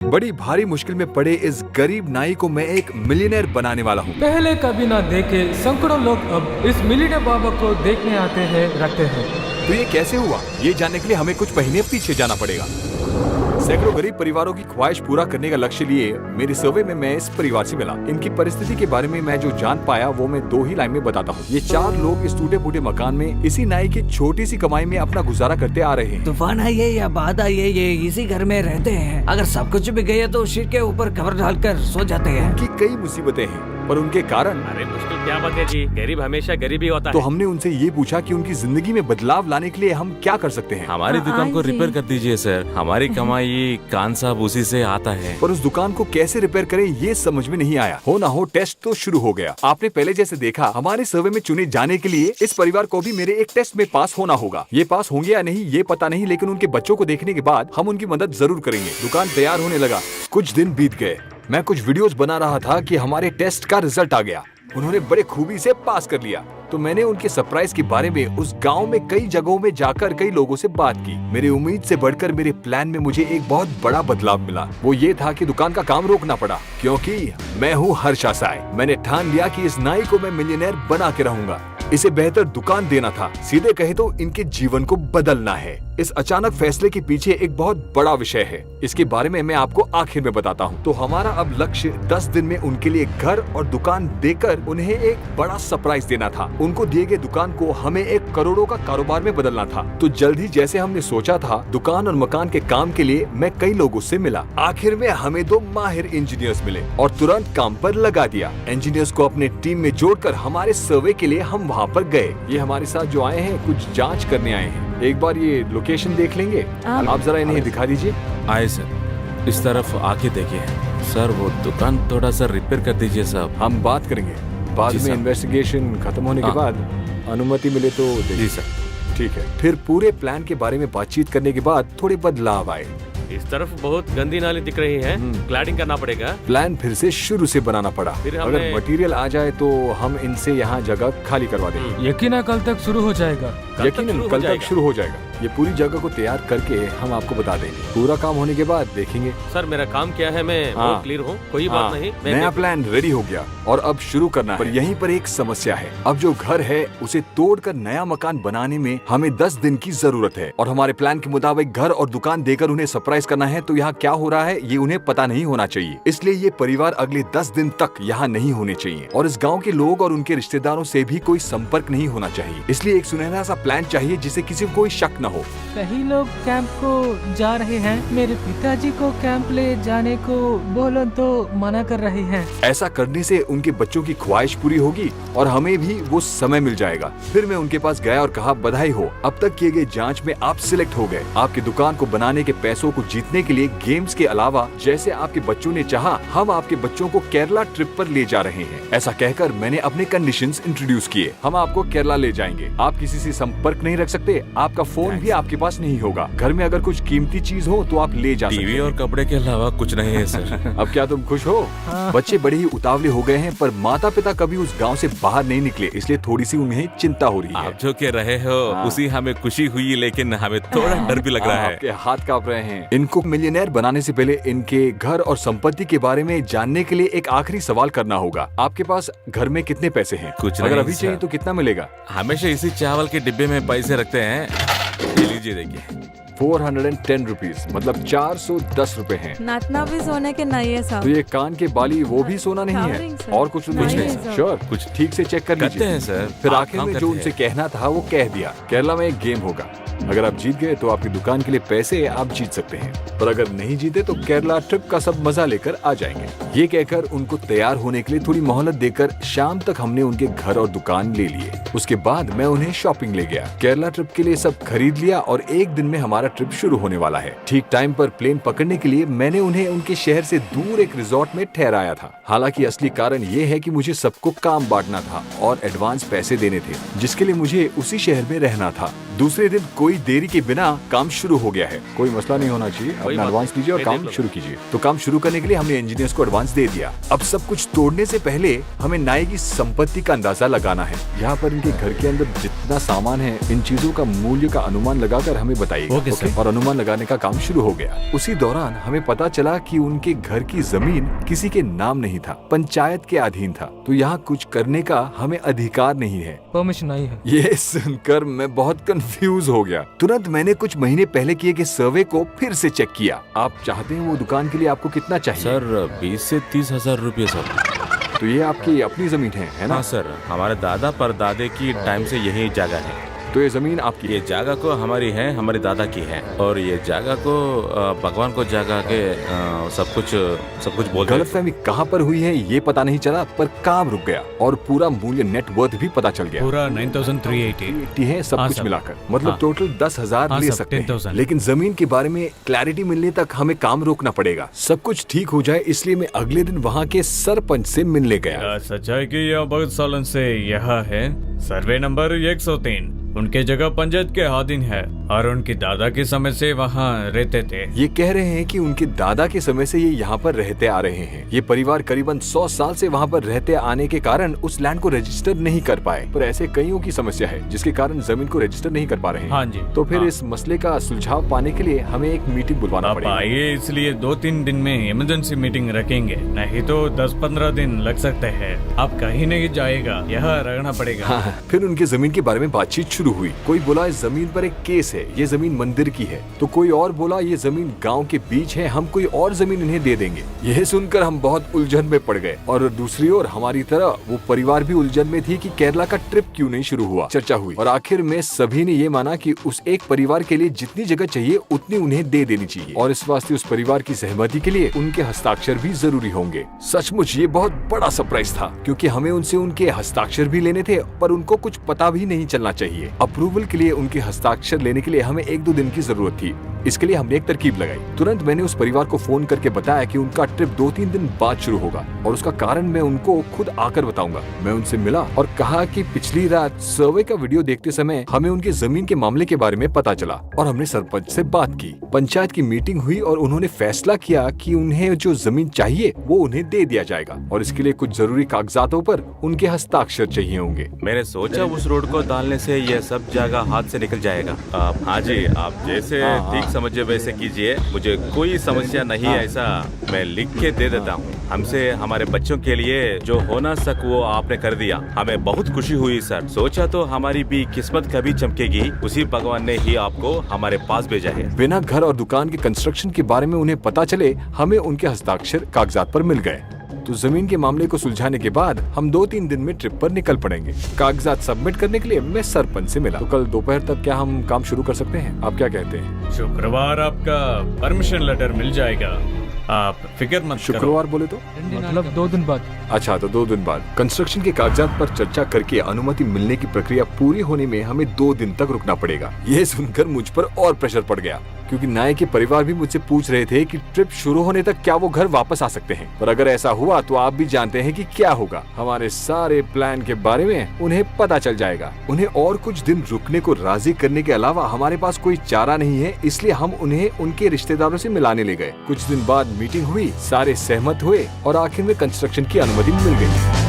बड़ी भारी मुश्किल में पड़े इस गरीब नाई को मैं एक मिलियनेयर बनाने वाला हूँ। पहले कभी ना देखे सैकड़ों लोग अब इस मिलियनेयर बाबा को देखने आते हैं रखते हैं। तो ये कैसे हुआ, ये जानने के लिए हमें कुछ महीने पीछे जाना पड़ेगा। सैकड़ों गरीब परिवारों की ख्वाहिश पूरा करने का लक्ष्य लिए मेरे सर्वे में मैं इस परिवार से मिला। इनकी परिस्थिति के बारे में मैं जो जान पाया वो मैं 2 ही लाइन में बताता हूँ। ये 4 लोग इस टूटे फूटे मकान में इसी नाई की छोटी सी कमाई में अपना गुजारा करते आ रहे हैं। तूफान आई है या बाढ़ आई है, ये इसी घर में रहते हैं। अगर सब कुछ भी गया तो सिर के ऊपर कवर डालकर सो जाते हैं। उनकी कई मुसीबतें हैं पर उनके कारण। अरे मुश्किल क्या बात है जी, गरीब हमेशा गरीब ही होता तो है। हमने उनसे ये पूछा कि उनकी जिंदगी में बदलाव लाने के लिए हम क्या कर सकते हैं। हमारी दुकान को रिपेयर कर दीजिए सर, हमारी कमाई कान साहब उसी से आता है। पर उस दुकान को कैसे रिपेयर करें ये समझ में नहीं आया। हो ना हो टेस्ट तो शुरू हो गया। आपने पहले जैसे देखा हमारे सर्वे में चुने जाने के लिए इस परिवार को भी मेरे एक टेस्ट में पास होना होगा। ये पास होंगे या नहीं ये पता नहीं, लेकिन उनके बच्चों को देखने के बाद हम उनकी मदद जरूर करेंगे। दुकान तैयार होने लगा। कुछ दिन बीत गए। मैं कुछ वीडियोस बना रहा था कि हमारे टेस्ट का रिजल्ट आ गया। उन्होंने बड़े खूबी से पास कर लिया। तो मैंने उनके सरप्राइज के बारे में उस गांव में कई जगहों में जाकर कई लोगों से बात की। मेरी उम्मीद से बढ़कर मेरे प्लान में मुझे एक बहुत बड़ा बदलाव मिला। वो ये था कि दुकान का काम रोकना पड़ा, क्योंकि मैं हूँ हर्षा साई। मैंने ठान लिया कि इस नाई को मैं मिलियनेयर बना के रहूंगा। इसे बेहतर दुकान देना था, सीधे कहे तो इनके जीवन को बदलना है। इस अचानक फैसले के पीछे एक बहुत बड़ा विषय है। इसके बारे में मैं आपको आखिर में बताता हूँ। तो हमारा अब लक्ष्य 10 दिन में उनके लिए घर और दुकान देकर उन्हें एक बड़ा सरप्राइज देना था। उनको दिए गए दुकान को हमें 1 करोड़ों का कारोबार में बदलना था। तो जल्द ही जैसे हमने सोचा था, दुकान और मकान के काम के लिए मैं कई लोगों से मिला। आखिर में हमें 2 माहिर इंजीनियर्स मिले और तुरंत काम पर लगा दिया। इंजीनियर्स को अपने टीम में जोड़कर हमारे सर्वे के लिए हम वहाँ पर गए। ये हमारे साथ जो आए हैं कुछ जांच करने आए हैं। एक बार ये लोकेशन देख लेंगे? आप जरा इन्हें दिखा दीजिए। आए सर, इस तरफ आके देखिए सर, वो दुकान थोड़ा सा रिपेयर कर दीजिए साहब। हम बात करेंगे बाद जी में। सर। इन्वेस्टिगेशन खत्म होने के हाँ। बाद अनुमति मिले तो जी सर। ठीक है। फिर पूरे प्लान के बारे में बातचीत करने के बाद थोड़े बदलाव आए। इस तरफ बहुत गंदी नाली दिख रही है, क्लैडिंग करना पड़ेगा। प्लान फिर से शुरू से बनाना पड़ा। फिर अगर हमने- मटेरियल आ जाए तो हम इनसे यहाँ जगह खाली करवा देंगे। यकीनन कल तक शुरू हो जाएगा। यकीनन कल तक शुरू हो जाएगा। ये पूरी जगह को तैयार करके हम आपको बता देंगे। पूरा काम होने के बाद देखेंगे। सर मेरा काम क्या है, मैं हाँ। बहुत क्लियर हूँ, कोई बात नहीं। मैं नया प्लान रेडी हो गया और अब शुरू करना है। पर यहीं पर एक समस्या है। अब जो घर है उसे तोड़कर नया मकान बनाने में हमें 10 दिन की जरूरत है और हमारे प्लान के मुताबिक घर और दुकान देकर उन्हें सरप्राइज करना है। तो यहाँ क्या हो रहा है ये उन्हें पता नहीं होना चाहिए। इसलिए ये परिवार अगले 10 दिन तक यहाँ नहीं होने चाहिए और इस गाँव के लोग और उनके रिश्तेदारों से भी कोई संपर्क नहीं होना चाहिए। इसलिए एक सुनहरा सा प्लान चाहिए जिसे किसी को कोई शक न हो। कई लोग कैंप को जा रहे हैं। मेरे पिताजी को कैंप ले जाने को बोलो तो मना कर रहे हैं। ऐसा करने से उनके बच्चों की ख्वाहिश पूरी होगी और हमें भी वो समय मिल जाएगा। फिर मैं उनके पास गया और कहा, बधाई हो, अब तक किए गए जांच में आप सिलेक्ट हो गए। आपकी दुकान को बनाने के पैसों को जीतने के लिए गेम्स के अलावा जैसे आपके बच्चों ने चाहा, हम आपके बच्चों को केरला ट्रिप पर ले जा रहे हैं। ऐसा कहकर मैंने अपने कंडीशंस इंट्रोड्यूस किए। हम आपको केरला ले जाएंगे। आप किसी से संपर्क नहीं रख सकते, आपका फोन भी आपके पास नहीं होगा। घर में अगर कुछ कीमती चीज हो तो आप ले जा सकते टीवी हैं। और कपड़े के अलावा कुछ नहीं है सर। अब क्या तुम खुश हो? बच्चे बड़े ही उतावले हो गए हैं, पर माता पिता कभी उस गांव से बाहर नहीं निकले, इसलिए थोड़ी सी उन्हें चिंता हो रही है। आप जो कह रहे हो उसी हमें खुशी हुई, लेकिन हमें थोड़ा डर भी लग रहा है। आपके हाथ कांप रहे हैं। इनको मिलियनेयर बनाने से पहले इनके घर और संपत्ति के बारे में जानने के लिए एक आखिरी सवाल करना होगा। आपके पास घर में कितने पैसे हैं? कुछ अगर नहीं, अभी चाहिए सर। तो कितना मिलेगा? हमेशा इसी चावल के डिब्बे में पैसे रखते हैं। ये लीजिए देखिए। 410 रुपीज, मतलब 410 रुपए हैं। नातना भी सोने के नहीं है तो साहब। ये कान के बाली वो भी सोना नहीं Covering, है sir. और कुछ नहीं नहीं है, है। sir. श्योर, कुछ ठीक से चेक कर करते लीजिए। हैं सर। फिर आप आखिर काम में करते जो हैं। उनसे कहना था वो कह दिया। केरला में एक गेम होगा। अगर आप जीत गए तो आपकी दुकान के लिए पैसे आप जीत सकते हैं, पर अगर नहीं जीते तो केरला ट्रिप का सब मजा लेकर आ जाएंगे। ये कहकर उनको तैयार होने के लिए थोड़ी मोहलत देकर शाम तक हमने उनके घर और दुकान ले लिए। उसके बाद मैं उन्हें शॉपिंग ले गया। केरला ट्रिप के लिए सब खरीद लिया और एक दिन में हमारा ट्रिप शुरू होने वाला है। ठीक टाइम पर प्लेन पकड़ने के लिए मैंने उन्हें उनके शहर से दूर एक रिजॉर्ट में ठहराया था। हालांकि असली कारण ये है कि मुझे सबको काम बांटना था और एडवांस पैसे देने थे, जिसके लिए मुझे उसी शहर में रहना था। दूसरे दिन कोई देरी के बिना काम शुरू हो गया है। कोई मसला नहीं होना चाहिए, अपना बात एडवांस नहीं, लीजिए और मैं काम देख लूंगा। शुरू कीजिए। तो काम शुरू करने के लिए हमने इंजीनियर्स को एडवांस दे दिया। अब सब कुछ तोड़ने से पहले हमें नाई की संपत्ति का अंदाजा लगाना है। यहाँ पर इनके घर के अंदर जितना सामान है, इन चीजों का मूल्य का अनुमान लगाकर हमें बताइए। Okay, sir. और अनुमान लगाने का काम शुरू हो गया। उसी दौरान हमें पता चला कि उनके घर की जमीन किसी के नाम नहीं था, पंचायत के अधीन था। तो यहाँ कुछ करने का हमें अधिकार नहीं है। परमिशन नहीं है। ये सुनकर मैं बहुत कंफ्यूज हो गया। तुरंत मैंने कुछ महीने पहले किए गए सर्वे को फिर से चेक किया। आप चाहते हैं वो दुकान के लिए आपको कितना चाहिए? सर 20 से 30,000 रुपये सर। तो ये आपकी अपनी जमीन है ना? हाँ सर, हमारे दादा परदादे की टाइम से यही जगह है। तो ये जमीन आपकी ये जगह को हमारी है, हमारे दादा की है। और ये जगह को भगवान को जगह के सब कुछ बोलते हैं। गलतफहमी कहाँ पर हुई है ये पता नहीं चला, पर काम रुक गया और पूरा मूल्य नेटवर्थ भी पता चल गया। पूरा 9,380। है सब हाँ, कुछ सर। मिलाकर, मतलब हाँ। टोटल 10,000 हाँ, ले सर, सकते हैं। 10,000। लेकिन जमीन के बारे में क्लैरिटी मिलने तक हमें काम रोकना पड़ेगा। सब कुछ ठीक हो जाए, इसलिए मैं अगले दिन वहाँ के सरपंच से मिलने गया। सच है कि यह बहुत सालों से यहाँ है। सर्वे नंबर 103 उनके जगह पंचायत के अधीन है और उनके दादा के समय से वहाँ रहते थे। ये कह रहे हैं कि उनके दादा के समय से ये यहाँ पर रहते आ रहे हैं। ये परिवार करीबन 100 साल से वहाँ पर रहते आने के कारण उस लैंड को रजिस्टर नहीं कर पाए। पर ऐसे कईयों की समस्या है जिसके कारण जमीन को रजिस्टर नहीं कर पा रहे हैं। हाँ जी। तो फिर हाँ। इस मसले का सुलझाव पाने के लिए हमें एक मीटिंग बुलवाना आप पड़ेगा। आइए, इसलिए 2-3 दिन में इमरजेंसी मीटिंग रखेंगे, नहीं तो 10-15 दिन लग सकते हैं। आप कहीं नहीं जाएगा, यहाँ रहना पड़ेगा। हाँ, फिर उनके जमीन के बारे में बातचीत शुरू हुई। कोई बोला इस जमीन पर एक केस है, ये जमीन मंदिर की है। तो कोई और बोला ये जमीन गांव के बीच है, हम कोई और जमीन इन्हें दे देंगे। यह सुनकर हम बहुत उलझन में पड़ गए। और दूसरी ओर हमारी तरह वो परिवार भी उलझन में थी कि केरला का ट्रिप क्यों नहीं शुरू हुआ। चर्चा हुई और आखिर में सभी ने ये माना कि उस एक परिवार के लिए जितनी जगह चाहिए उतनी उन्हें दे देनी चाहिए। और इस वास्ते उस परिवार की सहमति के लिए उनके हस्ताक्षर भी जरूरी होंगे। सचमुच ये बहुत बड़ा सरप्राइज था, क्योंकि हमें उनसे उनके हस्ताक्षर भी लेने थे, पर उनको कुछ पता भी नहीं चलना चाहिए। अप्रूवल के लिए उनके हस्ताक्षर लेने के लिए हमें 1-2 दिन की जरूरत थी। इसके लिए हमने एक तरकीब लगाई। तुरंत मैंने उस परिवार को फोन करके बताया कि उनका ट्रिप 2-3 दिन बाद शुरू होगा और उसका कारण मैं उनको खुद आकर बताऊंगा। मैं उनसे मिला और कहा कि पिछली रात सर्वे का वीडियो देखते समय हमें उनके जमीन के मामले के बारे में पता चला और हमने सरपंच से बात की। पंचायत की मीटिंग हुई और उन्होंने फैसला किया कि उन्हें जो जमीन चाहिए वो उन्हें दे दिया जाएगा और इसके लिए कुछ जरूरी कागजातों पर उनके हस्ताक्षर चाहिए होंगे। मैंने सोचा उस रोड को डालने से ये सब जगह हाथ से निकल जाएगा। हाँ जी, आप जैसे ठीक समझे वैसे कीजिए, मुझे कोई समस्या नहीं है। ऐसा मैं लिख के दे देता हूँ। हमसे हमारे बच्चों के लिए जो होना सक वो आपने कर दिया, हमें बहुत खुशी हुई सर। सोचा तो हमारी भी किस्मत कभी चमकेगी, उसी भगवान ने ही आपको हमारे पास भेजा है। बिना घर और दुकान के कंस्ट्रक्शन के बारे में उन्हें पता चले हमें उनके हस्ताक्षर कागजात पर मिल गए। तो जमीन के मामले को सुलझाने के बाद हम 2-3 दिन में ट्रिप पर निकल पड़ेंगे। कागजात सबमिट करने के लिए मैं सरपंच से मिला। तो कल दोपहर तक क्या हम काम शुरू कर सकते हैं? आप क्या कहते हैं? शुक्रवार आपका परमिशन लेटर मिल जाएगा, आप फिक्र मत करो। शुक्रवार बोले तो? मतलब 2 दिन बाद। अच्छा, तो 2 दिन बाद कंस्ट्रक्शन के कागजात पर चर्चा करके अनुमति मिलने की प्रक्रिया पूरी होने में हमें 2 दिन तक रुकना पड़ेगा। ये सुनकर मुझ पर और प्रेशर पड़ गया, क्योंकि नाय के परिवार भी मुझसे पूछ रहे थे कि ट्रिप शुरू होने तक क्या वो घर वापस आ सकते हैं। पर अगर ऐसा हुआ तो आप भी जानते हैं कि क्या होगा। हमारे सारे प्लान के बारे में उन्हें पता चल जाएगा। उन्हें और कुछ दिन रुकने को राजी करने के अलावा हमारे पास कोई चारा नहीं है, इसलिए हम उन्हें उनके रिश्तेदारों से मिलाने ले गए। कुछ दिन बाद मीटिंग हुई, सारे सहमत हुए और आखिर में कंस्ट्रक्शन की अनुमति मिल गई।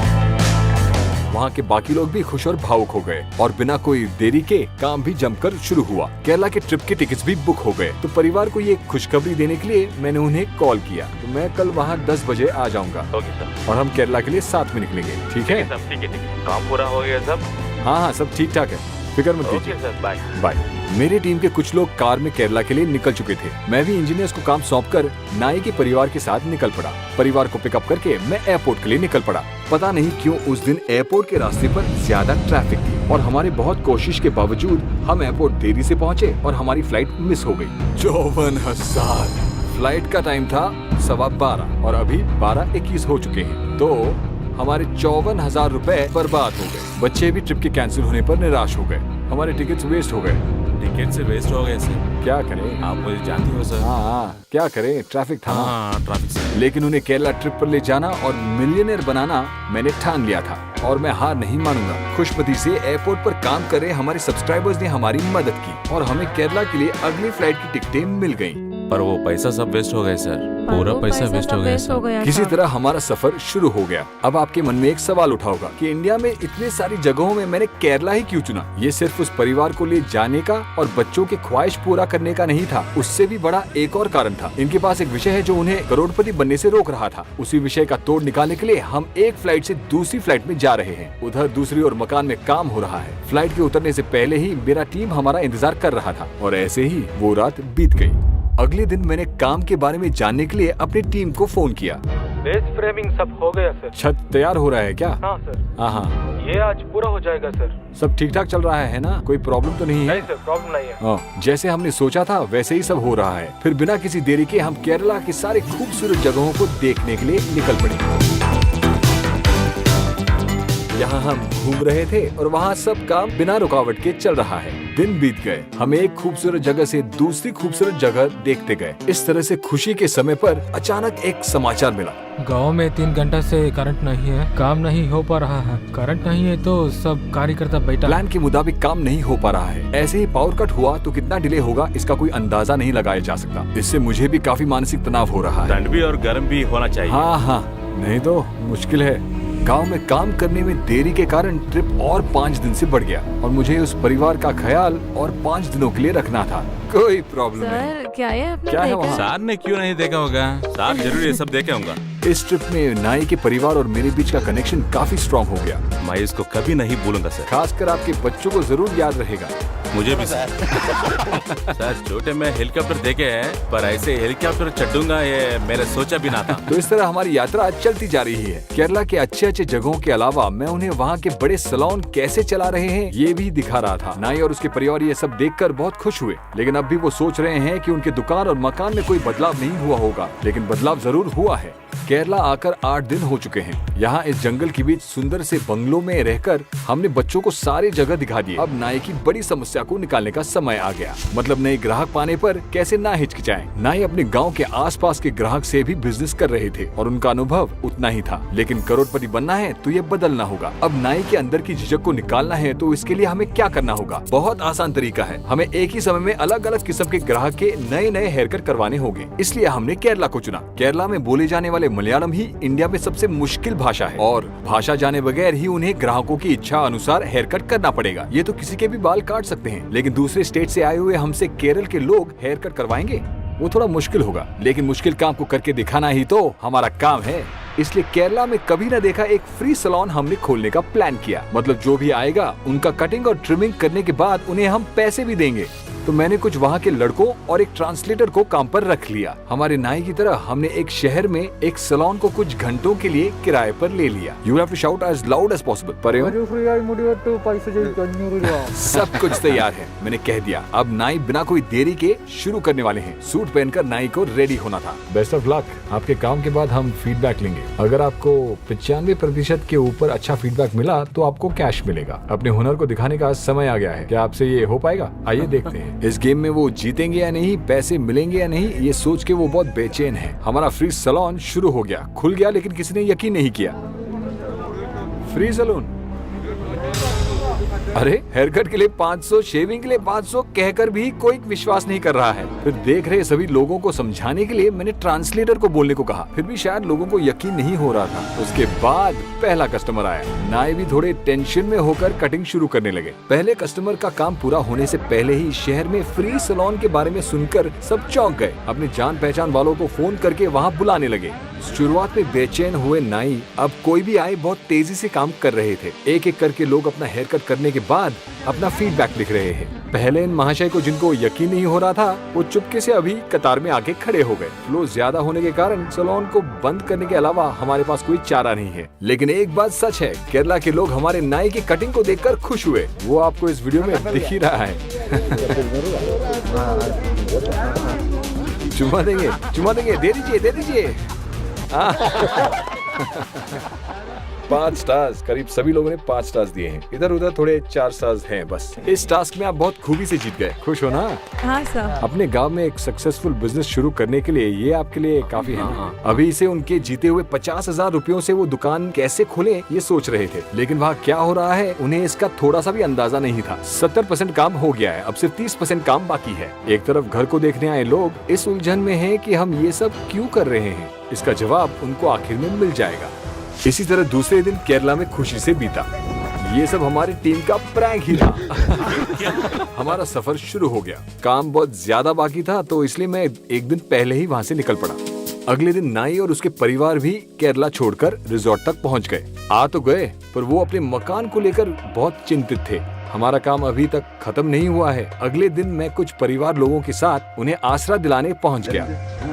वहाँ के बाकी लोग भी खुश और भावुक हो गए और बिना कोई देरी के काम भी जमकर शुरू हुआ। केरला के ट्रिप के टिकट्स भी बुक हो गए। तो परिवार को ये खुशखबरी देने के लिए मैंने उन्हें कॉल किया। तो मैं कल वहाँ 10 बजे आ जाऊंगा। Okay sir. और हम केरला के लिए साथ में निकलेंगे। ठीक है? सब ठीक है। काम पूरा हो गया सब? हाँ, सब ठीक ठाक है, फिक्र मत कीजिए। Sir, bye bye. मेरी टीम के कुछ लोग कार में केरला के लिए निकल चुके थे। मैं भी इंजीनियर्स को काम सौंपकर नाई के परिवार के साथ निकल पड़ा। परिवार को पिकअप करके मैं एयरपोर्ट के लिए निकल पड़ा। पता नहीं क्यों उस दिन एयरपोर्ट के रास्ते पर ज्यादा ट्रैफिक थी और हमारी बहुत कोशिश के बावजूद हम एयरपोर्ट देरी से पहुंचे और हमारी फ्लाइट मिस हो गई। 54,000। फ्लाइट का टाइम था 12:15 और अभी 12:21 हो चुके हैं। तो हमारे 54,000 रुपए बर्बाद हो गए। बच्चे भी ट्रिप के कैंसिल होने पर निराश हो गए। हमारे टिकट्स वेस्ट हो गए। टिकट से वेस्ट हो गए सर। क्या करें? आप मुझे जानती हो सर। हाँ, क्या करें, ट्रैफिक था ना। हाँ ट्रैफिक से। लेकिन उन्हें केरला ट्रिप पर ले जाना और मिलियनेयर बनाना मैंने ठान लिया था और मैं हार नहीं मानूंगा। खुशपति से एयरपोर्ट पर काम कर रहे हमारे सब्सक्राइबर्स ने हमारी मदद की और हमें केरला के लिए अगली फ्लाइट की टिकटें मिल गयी। पर वो पैसा सब वेस्ट हो गए सर। पूरा पैसा वेस्ट हो गया सर। किसी तरह हमारा सफर शुरू हो गया। अब आपके मन में एक सवाल उठा होगा कि इंडिया में इतने सारी जगहों में मैंने केरला ही क्यों चुना? ये सिर्फ उस परिवार को ले जाने का और बच्चों के ख्वाहिश पूरा करने का नहीं था, उससे भी बड़ा एक और कारण था। इनके पास एक विषय है जो उन्हें करोड़पति बनने से रोक रहा था। उसी विषय का तोड़ निकालने के लिए हम एक फ्लाइट से दूसरी फ्लाइट में जा रहे हैं। उधर दूसरी ओर मकान में काम हो रहा है। फ्लाइट के उतरने से पहले ही मेरा टीम हमारा इंतजार कर रहा था और ऐसे ही वो रात बीत गई। अगले दिन मैंने काम के बारे में जानने के लिए अपनी टीम को फोन किया। बेस फ्रेमिंग सब हो गया सर। छत तैयार हो रहा है क्या? हाँ सर। हाँ, ये आज पूरा हो जाएगा सर। सब ठीक ठाक चल रहा है ना? कोई प्रॉब्लम तो नहीं है? नहीं सर, प्रॉब्लम नहीं है। हाँ, जैसे हमने सोचा था वैसे ही सब हो रहा है। फिर बिना किसी देरी के हम केरला की सारी खूबसूरत जगहों को देखने के लिए निकल पड़े। यहाँ हम घूम रहे थे और वहाँ सब काम बिना रुकावट के चल रहा है। दिन बीत गए, हम एक खूबसूरत जगह से दूसरी खूबसूरत जगह देखते गए। इस तरह से खुशी के समय पर अचानक एक समाचार मिला। गांव में 3 घंटा से करंट नहीं है, काम नहीं हो पा रहा है। करंट नहीं है तो सब कार्यकर्ता बैठा। प्लान के मुताबिक काम नहीं हो पा रहा है। ऐसे ही पावर कट हुआ तो कितना डिले होगा इसका कोई अंदाजा नहीं लगाया जा सकता। इससे मुझे भी काफी मानसिक तनाव हो रहा है। ठंड भी और गर्म भी होना चाहिए। हाँ, नहीं तो मुश्किल है। गांव में काम करने में देरी के कारण ट्रिप और 5 दिन से बढ़ गया और मुझे उस परिवार का ख्याल और 5 दिनों के लिए रखना था। कोई प्रॉब्लम नहीं। सर क्या है आपने क्या है देखा? वहाँ? सार ने क्यों नहीं देखा होगा? सार जरूर ये सब देखे होगा। इस ट्रिप में नाई के परिवार और मेरे बीच का कनेक्शन काफी स्ट्रॉन्ग हो गया। मैं इसको कभी नहीं भूलूंगा सर। खासकर आपके बच्चों को जरूर याद रहेगा। मुझे भी सर। सर छोटे में हेलीकॉप्टर देखे हैं पर ऐसे हेलीकॉप्टर चढ़ूंगा ये मैंने सोचा भी ना था। तो इस तरह हमारी यात्रा चलती जा रही है। केरला के अच्छे अच्छे जगहों के अलावा मैं उन्हें वहाँ के बड़े सैलून कैसे चला रहे हैं ये भी दिखा रहा था। नाई और उसके परिवार ये सब देखकर बहुत खुश हुए, लेकिन अब भी वो सोच रहे हैं कि उनके दुकान और मकान में कोई बदलाव नहीं हुआ होगा। लेकिन बदलाव जरूर हुआ है। केरला आकर 8 दिन हो चुके हैं। यहाँ इस जंगल के बीच सुंदर से बंगलों में रहकर हमने बच्चों को सारी जगह दिखा दी। अब नाई की बड़ी समस्या को निकालने का समय आ गया। मतलब नए ग्राहक पाने पर कैसे ना हिचकिचाएं। नाई अपने गांव के आसपास के ग्राहक से भी बिजनेस कर रहे थे और उनका अनुभव उतना ही था। लेकिन करोड़पति बनना है तो ये बदलना होगा। अब नाई के अंदर की झिझक को निकालना है तो इसके लिए हमें क्या करना होगा? बहुत आसान तरीका है। हमें एक ही समय में अलग अलग किस्म के ग्राहक के नए नए हेयर कट करवाने होंगे। इसलिए हमने केरला को चुना। केरला में बोले जाने वाले मलयालम ही इंडिया में सबसे मुश्किल भाषा है और भाषा जाने बगैर ही उन्हें ग्राहकों की इच्छा अनुसार हेयर कट करना पड़ेगा। ये तो किसी के भी बाल काट सकते हैं, लेकिन दूसरे स्टेट से आए हुए हमसे केरल के लोग हेयर कट करवाएंगे वो थोड़ा मुश्किल होगा। लेकिन मुश्किल काम को करके दिखाना ही तो हमारा काम है। इसलिए केरला में कभी न देखा एक फ्री सैलून हमने खोलने का प्लान किया। मतलब जो भी आएगा उनका कटिंग और ट्रिमिंग करने के बाद उन्हें हम पैसे भी देंगे। तो मैंने कुछ वहाँ के लड़कों और एक ट्रांसलेटर को काम पर रख लिया। हमारे नाई की तरह हमने एक शहर में एक सैलून को कुछ घंटों के लिए किराए पर ले लिया। You have to shout as loud as possible. सब कुछ तैयार है, मैंने कह दिया। अब नाई बिना कोई देरी के शुरू करने वाले हैं। सूट पहनकर नाई को रेडी होना था। Best of luck. आपके काम के बाद हम फीडबैक लेंगे। अगर आपको 95% के ऊपर अच्छा फीडबैक मिला तो आपको कैश मिलेगा। अपने हुनर को दिखाने का समय आ गया है। क्या आपसे ये हो पाएगा? आइए देखते हैं। इस गेम में वो जीतेंगे या नहीं, पैसे मिलेंगे या नहीं, ये सोच के वो बहुत बेचैन है। हमारा फ्री सैलून शुरू हो गया, खुल गया, लेकिन किसी ने यकीन नहीं किया। फ्री सैलून, अरे हेयर कट के लिए 500, शेविंग के लिए 500 कहकर भी कोई विश्वास नहीं कर रहा है। फिर देख रहे सभी लोगों को समझाने के लिए मैंने ट्रांसलेटर को बोलने को कहा, फिर भी शायद लोगों को यकीन नहीं हो रहा था। उसके बाद पहला कस्टमर आया। नाई भी थोड़े टेंशन में होकर कटिंग शुरू करने लगे। पहले कस्टमर का काम पूरा होने से पहले ही शहर में फ्री सैलून के बारे में सुनकर सब चौंक गए। अपने जान पहचान वालों को फोन करके वहाँ बुलाने लगे। शुरुआत में बेचैन हुए नाई अब कोई भी आए बहुत तेजी से काम कर रहे थे। एक एक करके लोग अपना हेयर कट करने के बाद अपना फीडबैक लिख रहे हैं। पहले इन महाशय को जिनको यकीन नहीं हो रहा था वो चुपके से अभी कतार में आके खड़े हो गए। फ्लो ज्यादा होने के कारण सैलून को बंद करने के अलावा हमारे पास कोई चारा नहीं है। लेकिन एक बात सच है, केरला के लोग हमारे नाई की कटिंग को देखकर खुश हुए। वो आपको इस वीडियो में दिख ही रहा है। चुमा देंगे, दे दीजिए। 5 स्टार्स, करीब सभी लोगों ने 5 स्टार्स दिए हैं। इधर उधर थोड़े 4 स्टार्स हैं बस। इस टास्क में आप बहुत खूबी से जीत गए, खुश हो ना? हाँ सर। अपने गांव में एक सक्सेसफुल बिजनेस शुरू करने के लिए ये आपके लिए काफी है ना? अभी इसे उनके जीते हुए 50,000 रुपयों से वो दुकान कैसे खोले ये सोच रहे थे, लेकिन वहाँ क्या हो रहा है उन्हें इसका थोड़ा सा भी अंदाजा नहीं था। 70% काम हो गया है, अब सिर्फ 30% काम बाकी है। एक तरफ घर को देखने आए लोग इस उलझन में हैं कि हम ये सब क्यों कर रहे हैं। इसका जवाब उनको आखिर में मिल जाएगा। इसी तरह दूसरे दिन केरला में खुशी से बीता। ये सब हमारी टीम का प्रैंक ही था। हमारा सफर शुरू हो गया। काम बहुत ज्यादा बाकी था तो इसलिए मैं एक दिन पहले ही वहाँ से निकल पड़ा। अगले दिन नाई और उसके परिवार भी केरला छोड़कर रिजॉर्ट तक पहुँच गए। आ तो गए पर वो अपने मकान को लेकर बहुत चिंतित थे। हमारा काम अभी तक खत्म नहीं हुआ है। अगले दिन मैं कुछ परिवार लोगों के साथ उन्हें आसरा दिलाने पहुँच गया।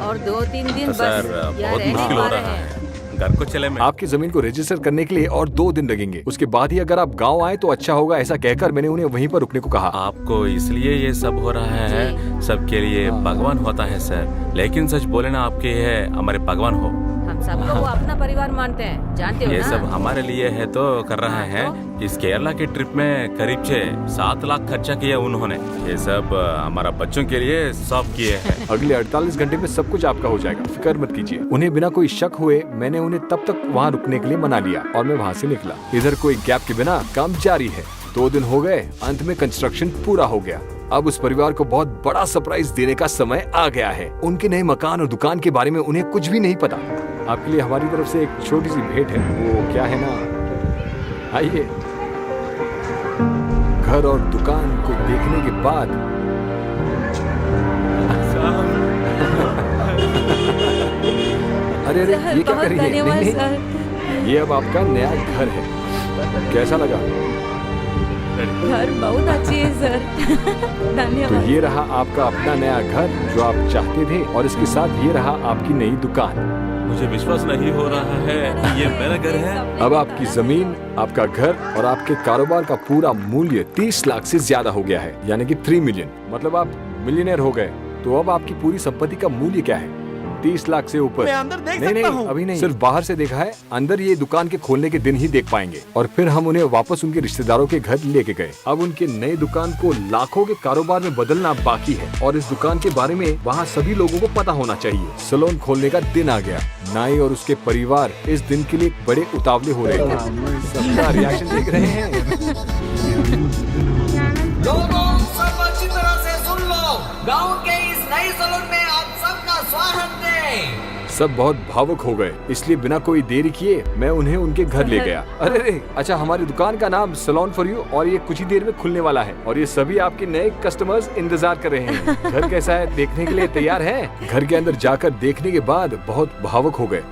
और 2-3 दिन बस सर यहाँ बहुत रहने मुश्किल हो पा रहा रहे है, हैं। घर को चले मैं। आपकी जमीन को रजिस्टर करने के लिए और 2 दिन लगेंगे। उसके बाद ही अगर आप गांव आए तो अच्छा होगा। ऐसा कहकर मैंने उन्हें वहीं पर रुकने को कहा। आपको इसलिए ये सब हो रहा है, सबके लिए भगवान होता है सर, लेकिन सच बोले ना आपके ये हमारे भगवान हो। हम सबको वो अपना परिवार मानते हैं, जानते हो ये ना? सब हमारे लिए है तो कर रहा है। इस केरला की ट्रिप में करीब 7 लाख खर्चा किया उन्होंने। ये सब हमारा बच्चों के लिए सब किए हैं। अगले 48 घंटे में सब कुछ आपका हो जाएगा, फिक्र मत कीजिए। उन्हें बिना कोई शक हुए मैंने उन्हें तब तक वहाँ रुकने के लिए मना लिया और मैं वहाँ से निकला। इधर कोई गैप के बिना काम जारी है। 2 दिन हो गए, अंत में कंस्ट्रक्शन पूरा हो गया। अब उस परिवार को बहुत बड़ा सरप्राइज देने का समय आ गया है। उनके नए मकान और दुकान के बारे में उन्हें कुछ भी नहीं पता। आपके लिए हमारी तरफ से एक छोटी सी भेंट है। वो क्या है ना, आइए। घर और दुकान को देखने के बाद अरे ये क्या कर रही है? धन्यवाद नहीं, सर। नहीं, ये अब आपका नया घर है। कैसा लगा? घर बहुत अच्छी है सर। तो धन्यवाद। ये रहा आपका अपना नया घर जो आप चाहते थे और इसके साथ ये रहा आपकी नई दुकान। मुझे विश्वास नहीं हो रहा है, ये मेरा घर है। अब आपकी जमीन, आपका घर और आपके कारोबार का पूरा मूल्य 30 लाख से ज्यादा हो गया है, यानी कि 3 मिलियन। मतलब आप मिलियनेयर हो गए। तो अब आपकी पूरी संपत्ति का मूल्य क्या है? 30 लाख से ऊपर। मैं अंदर देख नहीं, सकता हूँ। अभी नहीं, सिर्फ बाहर से देखा है। अंदर ये दुकान के खोलने के दिन ही देख पाएंगे। और फिर हम उन्हें वापस उनके रिश्तेदारों के घर लेके गए। अब उनके नए दुकान को लाखों के कारोबार में बदलना बाकी है और इस दुकान के बारे में वहाँ सभी लोगों को पता होना चाहिए। सैलून खोलने का दिन आ गया। नाई और उसके परिवार इस दिन के लिए बड़े उतावले हो रहे थे। सबका रिएक्शन देख रहे हैं। लोगों सब अच्छी तरह से सुन लो, गांव के इस नए सैलून में आप सबका स्वागत है। सब बहुत भावुक हो गए, इसलिए बिना कोई देरी किए मैं उन्हें उनके घर ले गया। अरे रे, अच्छा, हमारी दुकान का नाम सैलून फॉर यू और ये कुछ ही देर में खुलने वाला है और ये सभी आपके नए कस्टमर्स इंतजार कर रहे हैं। घर कैसा है देखने के लिए तैयार हैं? घर के अंदर जाकर देखने के बाद बहुत भावुक हो गए।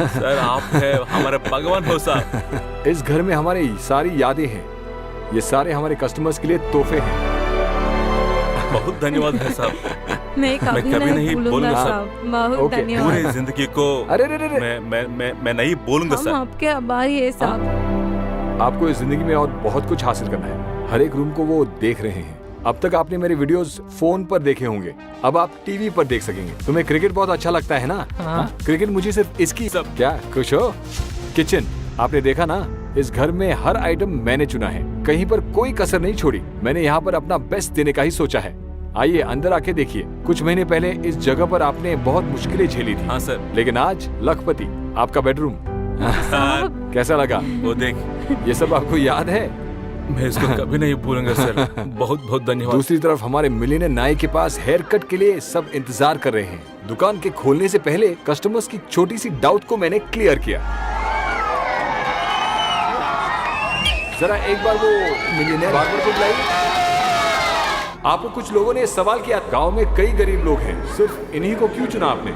सर आप है हमारे भगवान हो साहब। इस घर में हमारी सारी यादें हैं। ये सारे हमारे कस्टमर्स के लिए तोहफे हैं। बहुत धन्यवाद है साहब। मैं कभी नहीं भूलूंगा सर। साहब। बहुत ओके, धन्यवाद। पूरी जिंदगी को अरे रे रे रे। मैं नहीं बोलूंगा हम सर। आपके आभारी है साहब। आपको इस जिंदगी में और बहुत कुछ हासिल करना है। हर एक रूम को वो देख रहे हैं। अब तक आपने मेरे वीडियोस फोन पर देखे होंगे, अब आप टीवी पर देख सकेंगे। तुम्हें क्रिकेट बहुत अच्छा लगता है ना? हाँ। क्रिकेट मुझे सिर्फ इसकी सब। क्या खुश हो? किचन आपने देखा ना, इस घर में हर आइटम मैंने चुना है, कहीं पर कोई कसर नहीं छोड़ी। मैंने यहाँ पर अपना बेस्ट देने का ही सोचा है। आइए अंदर आके देखिए। कुछ महीने पहले इस जगह पर आपने बहुत मुश्किलें झेली थी। हाँ सर। लेकिन आज लखपति आपका बेडरूम सर कैसा लगा? वो देख, ये सब आपको याद है? मैं इसको कभी नहीं भूलूंगा सर। बहुत बहुत धन्यवाद। दूसरी तरफ हमारे मिलियनेयर नाई के पास हेयर कट के लिए सब इंतजार कर रहे हैं। दुकान के खोलने से पहले कस्टमर्स की छोटी सी डाउट को मैंने क्लियर किया। जरा एक बार वो मिलियनेयर बार्बर को बुलाइए। आपको कुछ लोगों ने सवाल किया, गांव में कई गरीब लोग हैं, सिर्फ इन्हीं को क्यों चुना आपने?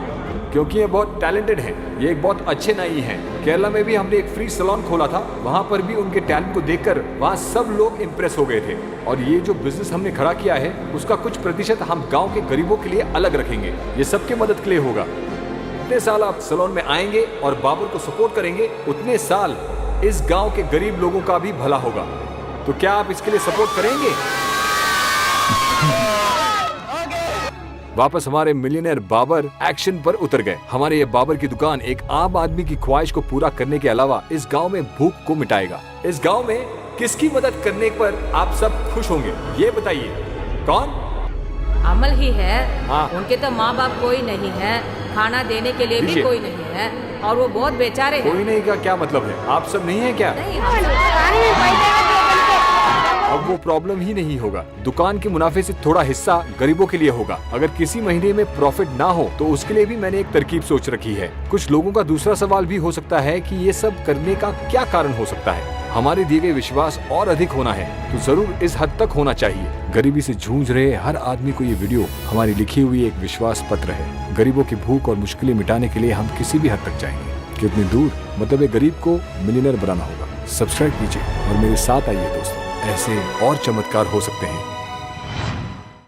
क्योंकि ये बहुत टैलेंटेड हैं, ये एक बहुत अच्छे नाई हैं। केरला में भी हमने एक फ्री सैलून खोला था, वहाँ पर भी उनके टैलेंट को देखकर वहाँ सब लोग इम्प्रेस हो गए थे। और ये जो बिजनेस हमने खड़ा किया है उसका कुछ प्रतिशत हम गाँव के गरीबों के लिए अलग रखेंगे। ये सबके मदद के लिए होगा। जितने साल आप सैलून में आएंगे और बाबर को सपोर्ट करेंगे, उतने साल इस गाँव के गरीब लोगों का भी भला होगा। तो क्या आप इसके लिए सपोर्ट करेंगे? वापस हमारे मिलियनेयर बाबर एक्शन पर उतर गए। हमारे ये बाबर की दुकान एक आम आदमी की ख्वाहिश को पूरा करने के अलावा इस गांव में भूख को मिटाएगा। इस गांव में किसकी मदद करने पर आप सब खुश होंगे, ये बताइए। कौन? अमल ही है। हाँ। उनके तो माँ बाप कोई नहीं है, खाना देने के लिए भी लीजिए। कोई नहीं है और वो बहुत बेचारे हैं। कोई नहीं का क्या मतलब है? आप सब नहीं है क्या? नहीं, हम सब अब वो प्रॉब्लम ही नहीं होगा। दुकान के मुनाफे से थोड़ा हिस्सा गरीबों के लिए होगा। अगर किसी महीने में प्रॉफिट ना हो तो उसके लिए भी मैंने एक तरकीब सोच रखी है। कुछ लोगों का दूसरा सवाल भी हो सकता है कि ये सब करने का क्या कारण हो सकता है। हमारे दिए गए विश्वास और अधिक होना है तो जरूर इस हद तक होना चाहिए। गरीबी से जूझ रहे हर आदमी को ये वीडियो हमारी लिखी हुई एक विश्वास पत्र है। गरीबों की भूख और मुश्किलें मिटाने के लिए हम किसी भी हद तक जाएंगे। कितनी दूर, मतलब एक गरीब को मिलियनेयर बनाना होगा। सब्सक्राइब कीजिए और मेरे साथ आइए दोस्तों, ऐसे और चमत्कार हो सकते हैं।